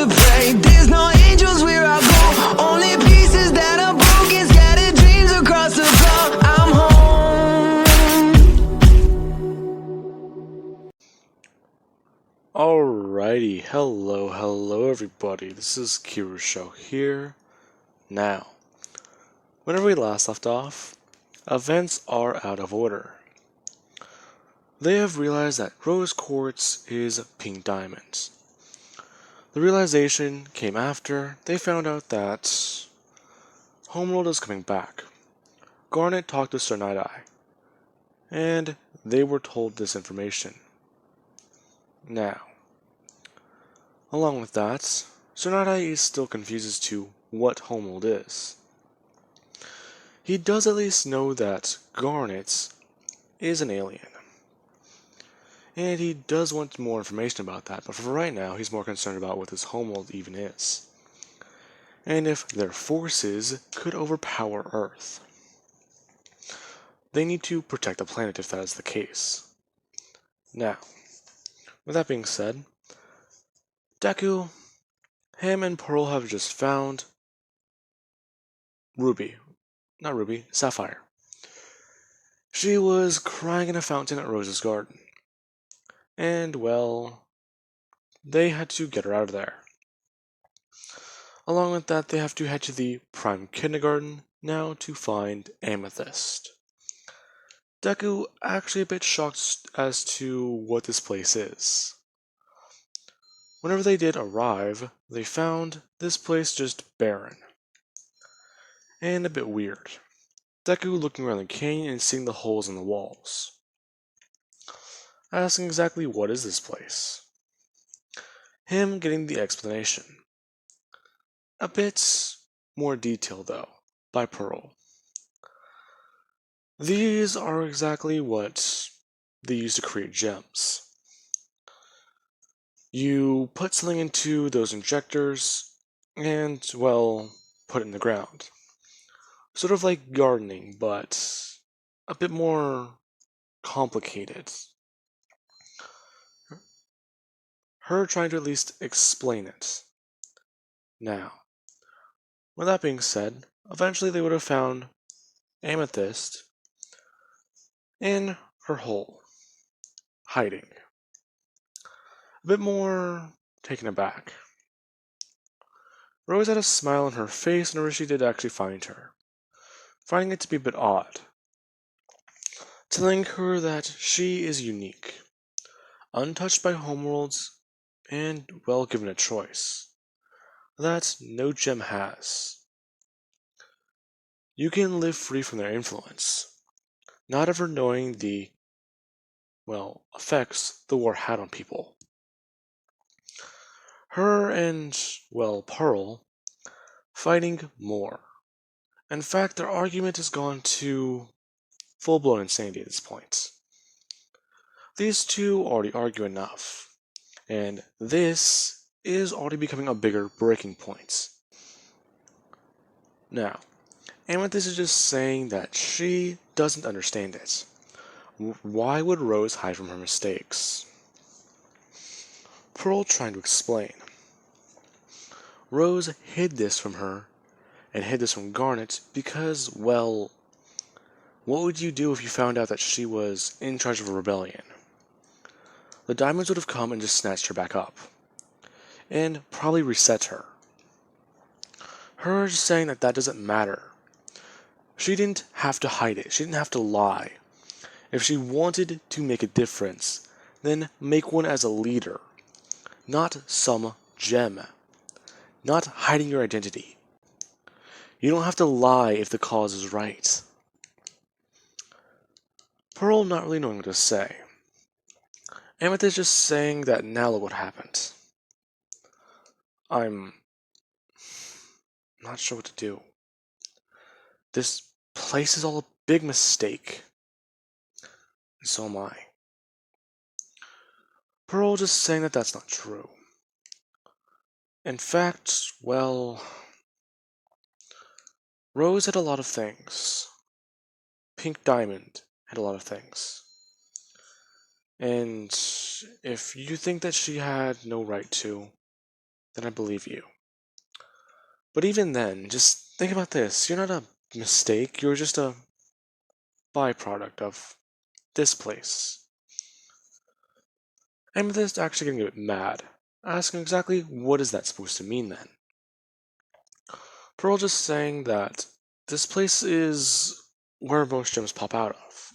to pray. There's no angels where I go, only pieces that are broken, scattered dreams across the floor. I'm home. Alrighty, hello everybody, this is Kirusho here. Now, whenever we last left off, events are out of order. They have realized that rose quartz is pink diamonds. The realization came after they found out that Homeworld is coming back. Garnet talked to Sir Night-Eye, and they were told this information. Now, along with that, Sir Night-Eye is still confused as to what Homeworld is. He does at least know that Garnet is an alien. And he does want more information about that, but for right now, he's more concerned about what this homeworld even is. And if their forces could overpower Earth. They need to protect the planet if that is the case. Now, with that being said, Deku, him and Pearl have just found Sapphire. She was crying in a fountain at Rose's garden. And, well, they had to get her out of there. Along with that, they have to head to the Prime Kindergarten now to find Amethyst. Deku actually a bit shocked as to what this place is. Whenever they did arrive, they found this place just barren. And a bit weird. Deku looking around the canyon and seeing the holes in the walls. Asking exactly what is this place. Him getting the explanation. A bit more detailed though, by Pearl. These are exactly what they use to create gems. You put something into those injectors and, well, put it in the ground. Sort of like gardening, but a bit more complicated. Her trying to at least explain it. Now, with that being said, eventually they would have found Amethyst in her hole, hiding. A bit more taken aback. Rose had a smile on her face whenever she did actually find her, finding it to be a bit odd. Telling her that she is unique, untouched by homeworlds, and well given a choice that no gem has. You can live free from their influence, not ever knowing the, well, effects the war had on people. Her and, well, Pearl, fighting more. In fact, their argument has gone to full-blown insanity at this point. These two already argue enough, and this is already becoming a bigger breaking point. Now, Amethyst is just saying that she doesn't understand it. Why would Rose hide from her mistakes? Pearl trying to explain. Rose hid this from her, and hid this from Garnet because, well, what would you do if you found out that she was in charge of a rebellion? The diamonds would have come and just snatched her back up, and probably reset her. Her just saying that that doesn't matter. She didn't have to hide it, she didn't have to lie. If she wanted to make a difference, then make one as a leader, not some gem, not hiding your identity. You don't have to lie if the cause is right. Pearl not really knowing what to say. Amethyst just saying that now look what happened. I'm not sure what to do. This place is all a big mistake. And so am I. Pearl just saying that that's not true. In fact, well, Rose had a lot of things. Pink Diamond had a lot of things. And if you think that she had no right to, then I believe you. But even then, just think about this. You're not a mistake, you're just a byproduct of this place. Amethyst actually getting a bit mad, asking exactly what is that supposed to mean then? Pearl just saying that this place is where most gems pop out of.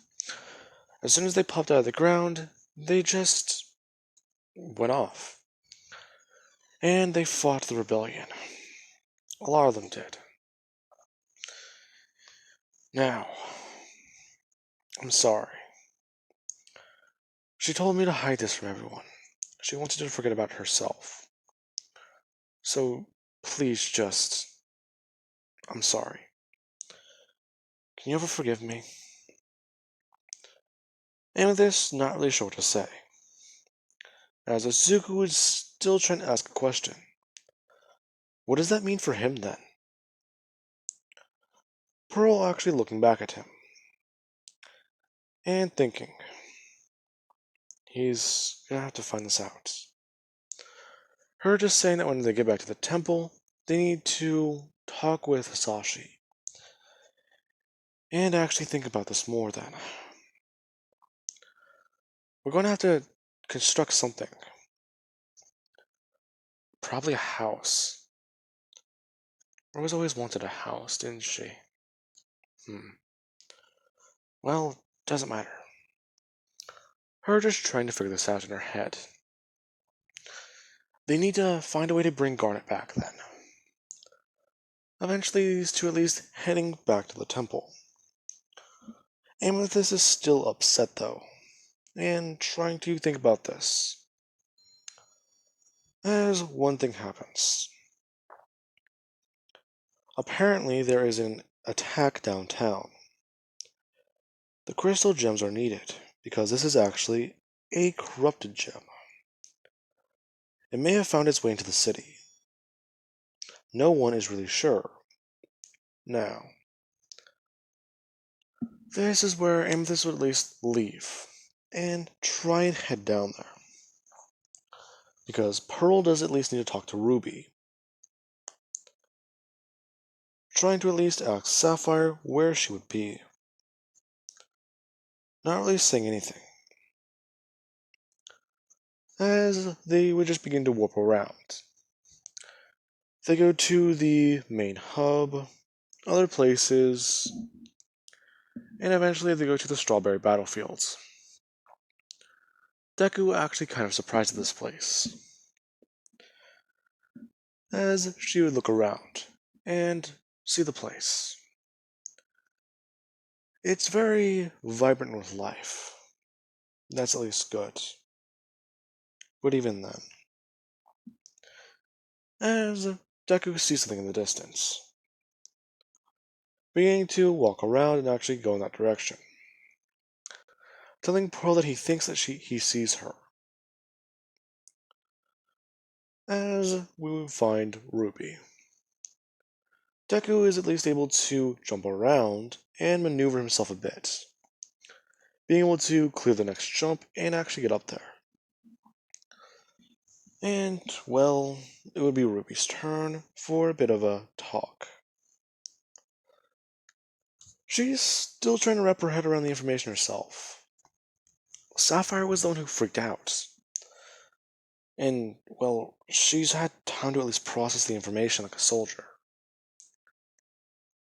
As soon as they popped out of the ground, they just went off. And they fought the rebellion. A lot of them did. Now, I'm sorry. She told me to hide this from everyone. She wanted to forget about herself. So, please just... I'm sorry. Can you ever forgive me? Amethyst not really sure what to say, as Azuku is still trying to ask a question. What does that mean for him then? Pearl actually looking back at him, and thinking, he's gonna have to find this out. Her just saying that when they get back to the temple, they need to talk with Hisashi. And actually think about this more then. We're going to have to construct something. Probably a house. Rose always wanted a house, didn't she? Well, doesn't matter. Her just trying to figure this out in her head. They need to find a way to bring Garnet back then. Eventually, these two at least heading back to the temple. Amethyst is still upset though, and trying to think about this. As one thing happens. Apparently, there is an attack downtown. The crystal gems are needed, because this is actually a corrupted gem. It may have found its way into the city. No one is really sure. Now, this is where Amethyst would at least leave, and try and head down there. Because Pearl does at least need to talk to Ruby. Trying to at least ask Sapphire where she would be. Not really saying anything. As they would just begin to warp around. They go to the main hub, other places, and eventually they go to the Strawberry Battlefields. Deku actually kind of surprised at this place, as she would look around and see the place. It's very vibrant with life. That's at least good. But even then, as Deku sees something in the distance, beginning to walk around and actually go in that direction, telling Pearl that he thinks that he sees her. As we will find Ruby. Deku is at least able to jump around and maneuver himself a bit, being able to clear the next jump and actually get up there. And, well, it would be Ruby's turn for a bit of a talk. She's still trying to wrap her head around the information herself. Sapphire was the one who freaked out. And, well, she's had time to at least process the information like a soldier.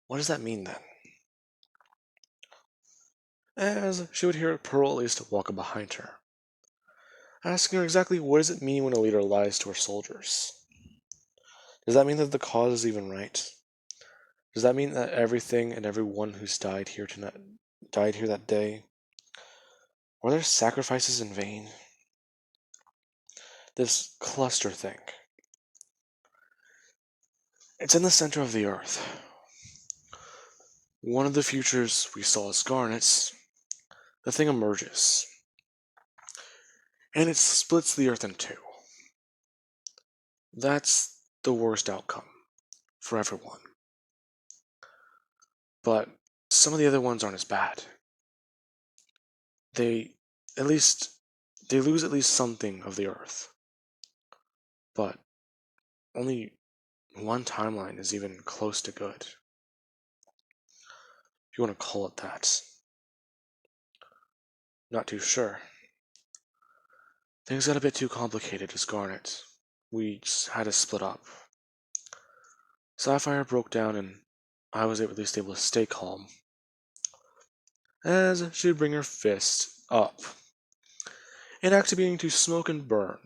What does that mean then? As she would hear Pearl at least walking behind her, asking her exactly what does it mean when a leader lies to her soldiers? Does that mean that the cause is even right? Does that mean that everything and everyone who's died here that day? Were their sacrifices in vain? This cluster thing. It's in the center of the earth. One of the futures we saw as garnets, the thing emerges. And it splits the earth in two. That's the worst outcome for everyone. But some of the other ones aren't as bad. They lose at least something of the earth. But only one timeline is even close to good. If you want to call it that. Not too sure. Things got a bit too complicated as Garnet. We just had to split up. Sapphire broke down and I was at least able to stay calm. As she would bring her fist up and actually beginning to smoke and burn,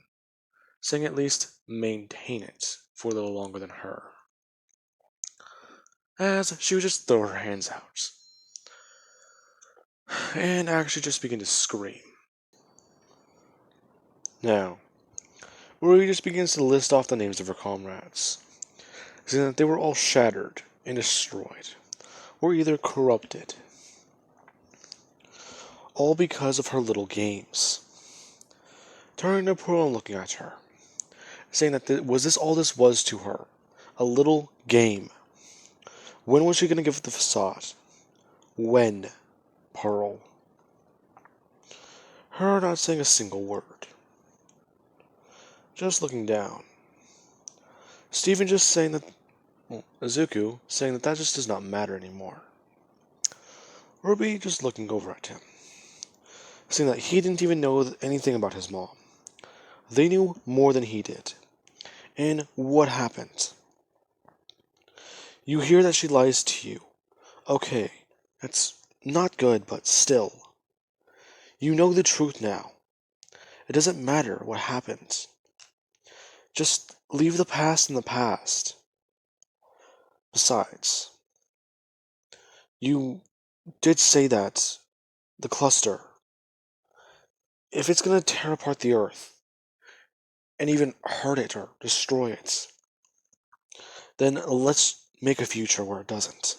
saying at least maintain it for a little longer than her. As she would just throw her hands out and actually just begin to scream. Now, Rory just begins to list off the names of her comrades, saying that they were all shattered and destroyed, or either corrupted, all because of her little games. Turning to Pearl and looking at her, saying that was this all this was to her? A little game. When was she going to give up the facade? When, Pearl? Her not saying a single word. Just looking down. Steven just saying that, Izuku saying that just does not matter anymore. Ruby just looking over at him, saying that he didn't even know anything about his mom. They knew more than he did. And what happened? You hear that she lies to you. Okay, that's not good, but still. You know the truth now. It doesn't matter what happened. Just leave the past in the past. Besides, you did say that the cluster, if it's gonna tear apart the earth and even hurt it or destroy it, then let's make a future where it doesn't.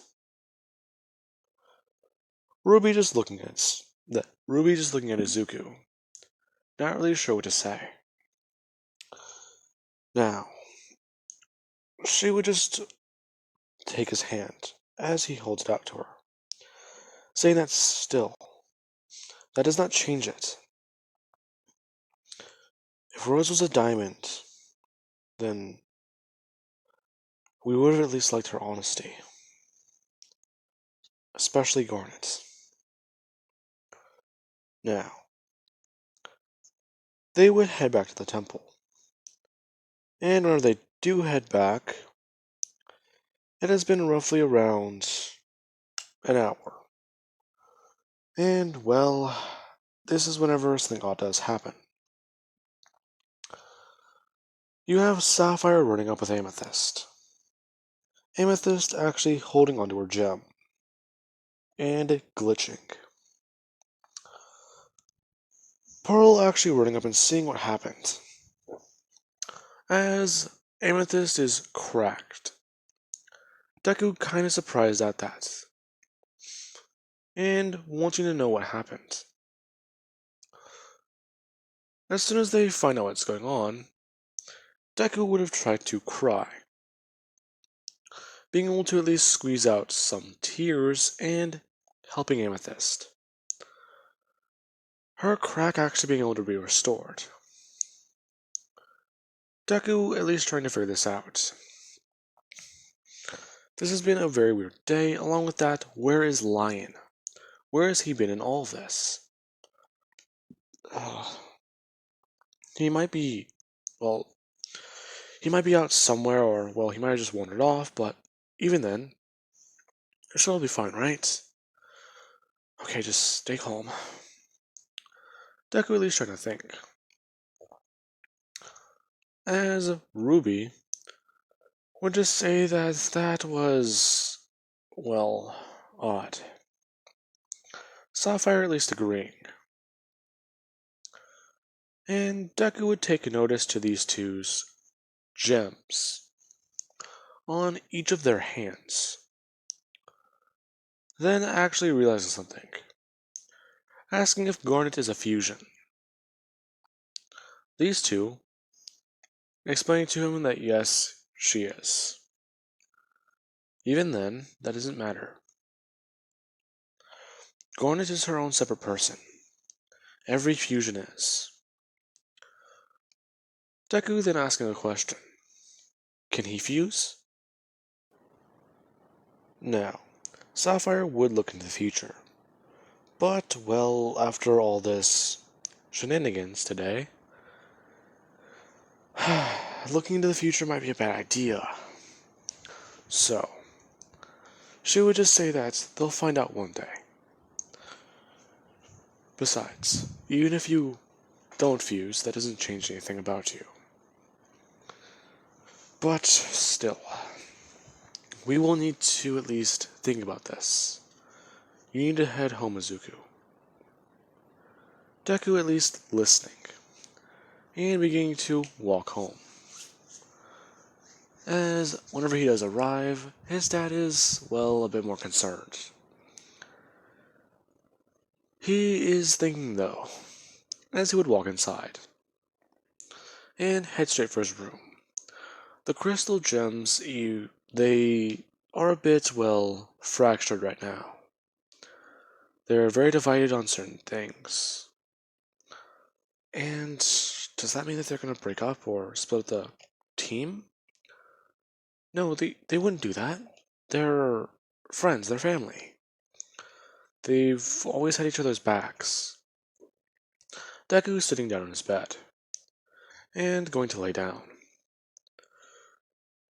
Ruby just looking at Izuku, not really sure what to say. Now, she would just take his hand as he holds it out to her, saying that still, that does not change it. If Rose was a diamond, then we would have at least liked her honesty. Especially Garnet. Now, they would head back to the temple. And when they do head back, it has been roughly around an hour. And, well, this is whenever something odd does happen. You have Sapphire running up with Amethyst. Amethyst actually holding onto her gem. And glitching. Pearl actually running up and seeing what happened. As Amethyst is cracked. Deku kinda surprised at that. And wanting to know what happened. As soon as they find out what's going on, Deku would have tried to cry, being able to at least squeeze out some tears and helping Amethyst. Her crack actually being able to be restored. Deku at least trying to figure this out. This has been a very weird day. Along with that, where is Lion? Where has he been in all of this? He might be, well, he might be out somewhere, or, well, he might have just wandered off, but even then, it should all be fine, right? Okay, just stay calm. Deku at least trying to think. As Ruby would just say that that was, well, odd. Sapphire at least agreeing. And Deku would take notice to these two's gems on each of their hands. Then actually realizes something, asking if Garnet is a fusion. These two explaining to him that yes, she is. Even then, that doesn't matter. Garnet is her own separate person. Every fusion is. Deku then asking a question. Can he fuse? Now, Sapphire would look into the future. But, well, after all this shenanigans today, looking into the future might be a bad idea. So, she would just say that they'll find out one day. Besides, even if you don't fuse, that doesn't change anything about you. But still, we will need to at least think about this. You need to head home, Izuku. Deku at least listening, and beginning to walk home. As whenever he does arrive, his dad is, well, a bit more concerned. He is thinking, though, as he would walk inside, and head straight for his room. The crystal gems, they are a bit, well, fractured right now. They're very divided on certain things. And does that mean that they're going to break up or split the team? No, they wouldn't do that. They're friends, they're family. They've always had each other's backs. Deku's sitting down on his bed and going to lay down,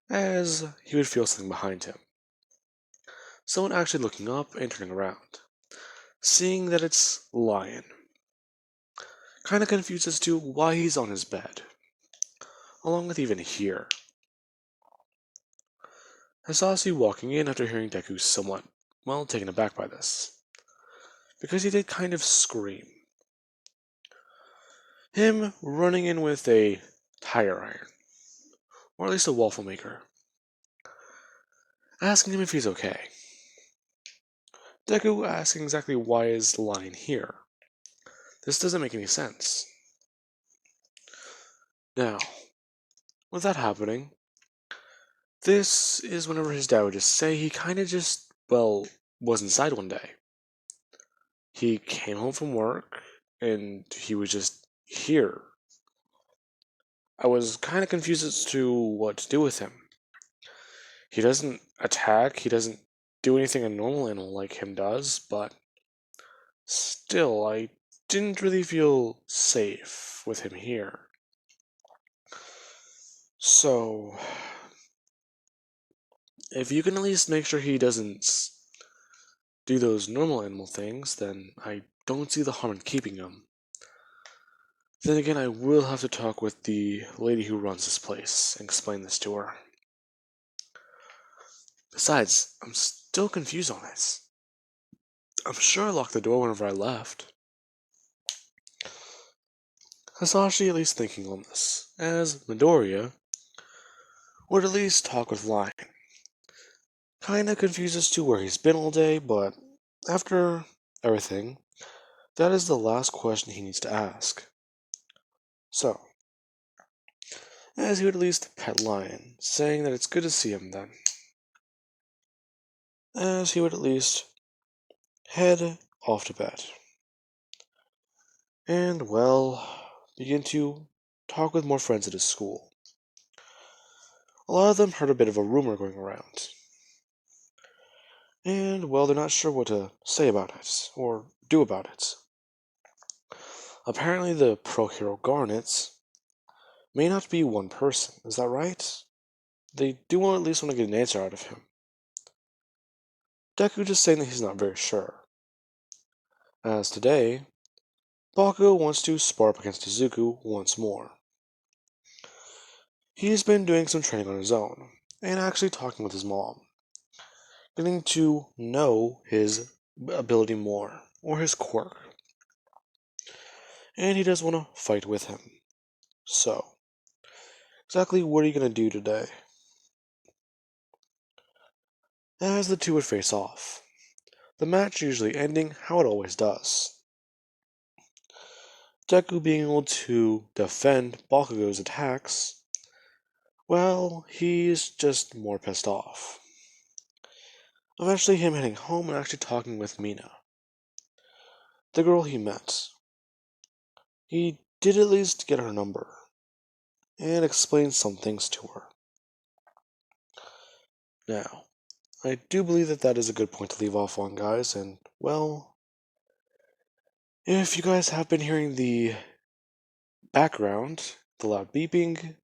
as he would feel something behind him. Someone actually looking up and turning around, seeing that it's Lion. Kinda confused as to why he's on his bed, along with even here. Hasashi walking in after hearing Deku somewhat, well, taken aback by this, because he did kind of scream. Him running in with a tire iron, or at least a waffle maker, asking him if he's okay. Deku asking exactly why is Lion here. This doesn't make any sense. Now, with that happening, this is whenever his dad would just say he kinda just, well, was inside one day. He came home from work, and he was just here. I was kinda confused as to what to do with him. He doesn't attack, he doesn't do anything a normal animal like him does, but still, I didn't really feel safe with him here. So, if you can at least make sure he doesn't do those normal animal things, then I don't see the harm in keeping him. Then again, I will have to talk with the lady who runs this place and explain this to her. Besides, I'm still confused on it. I'm sure I locked the door whenever I left. Hasashi at least thinking on this, as Midoriya would at least talk with Lion. Kinda confused as to where he's been all day, but after everything, that is the last question he needs to ask. So, as he would at least pet Lion, saying that it's good to see him then. As he would at least head off to bed. And, well, begin to talk with more friends at his school. A lot of them heard a bit of a rumor going around. And, well, they're not sure what to say about it, or do about it. Apparently, the pro hero Garnet may not be one person, is that right? They do at least want to get an answer out of him. Deku just saying that he's not very sure. As today, Bakugo wants to spar up against Izuku once more. He's been doing some training on his own, and actually talking with his mom, getting to know his ability more, or his quirk. And he does want to fight with him. So, exactly what are you going to do today? As the two would face off, the match usually ending how it always does. Deku being able to defend Bakugo's attacks, well, he's just more pissed off. Eventually him heading home and actually talking with Mina, the girl he met. He did at least get her number, and explain some things to her. Now, I do believe that that is a good point to leave off on, guys, and, well, if you guys have been hearing the background, the loud beeping,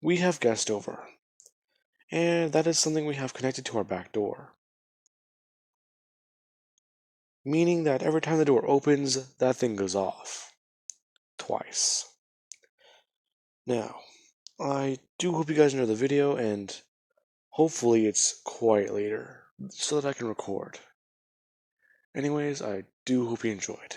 we have guest over, and that is something we have connected to our back door. Meaning that every time the door opens, that thing goes off. Twice. Now, I do hope you guys enjoy the video, and hopefully it's quiet later, so that I can record. Anyways, I do hope you enjoyed.